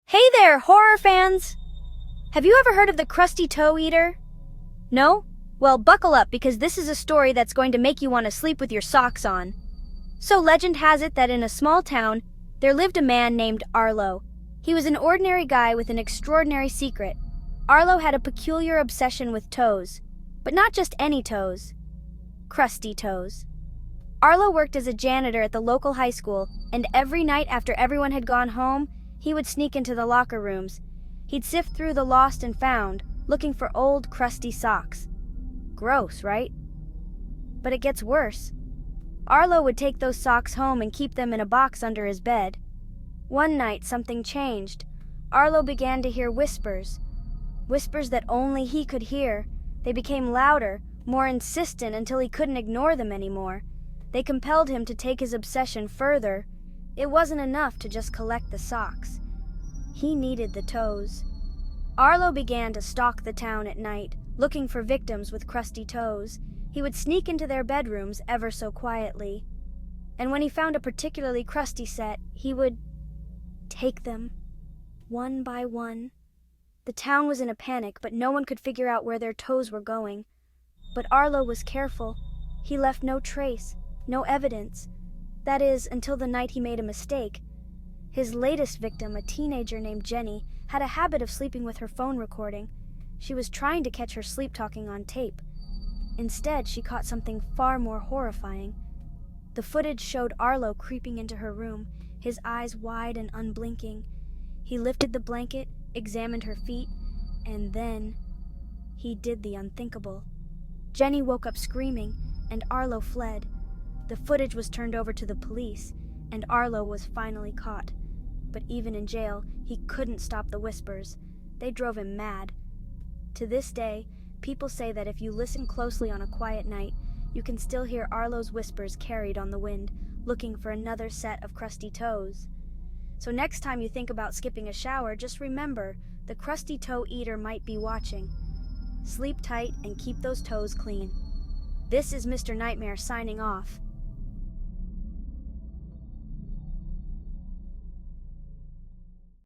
Hey there, horror fans! Have you ever heard of the crusty toe eater? No? Well, buckle up because this is a story that's going to make you want to sleep with your socks on. So legend has it that in a small town, there lived a man named Arlo. He was an ordinary guy with an extraordinary secret. Arlo had a peculiar obsession with toes, but not just any toes. Crusty toes. Arlo worked as a janitor at the local high school, and every night after everyone had gone home, he would sneak into the locker rooms. He'd sift through the lost and found, looking for old, crusty socks. Gross, right? But it gets worse. Arlo would take those socks home and keep them in a box under his bed. One night, something changed. Arlo began to hear whispers. Whispers that only he could hear. They became louder, more insistent until he couldn't ignore them anymore. They compelled him to take his obsession further. It wasn't enough to just collect the socks. He needed the toes. Arlo began to stalk the town at night, looking for victims with crusty toes. He would sneak into their bedrooms ever so quietly. And when he found a particularly crusty set, he would take them, one by one. The town was in a panic, but no one could figure out where their toes were going. But Arlo was careful. He left no trace, no evidence. That is, until the night he made a mistake. His latest victim, a teenager named Jenny, had a habit of sleeping with her phone recording. She was trying to catch her sleep talking on tape. Instead, she caught something far more horrifying. The footage showed Arlo creeping into her room, his eyes wide and unblinking. He lifted the blanket, examined her feet, and then he did the unthinkable. Jenny woke up screaming, and Arlo fled. The footage was turned over to the police, and Arlo was finally caught. But even in jail, he couldn't stop the whispers. They drove him mad. To this day, people say that if you listen closely on a quiet night, you can still hear Arlo's whispers carried on the wind, looking for another set of crusty toes. So next time you think about skipping a shower, just remember, the crusty toe eater might be watching. Sleep tight and keep those toes clean. This is Mr. Nightmare signing off.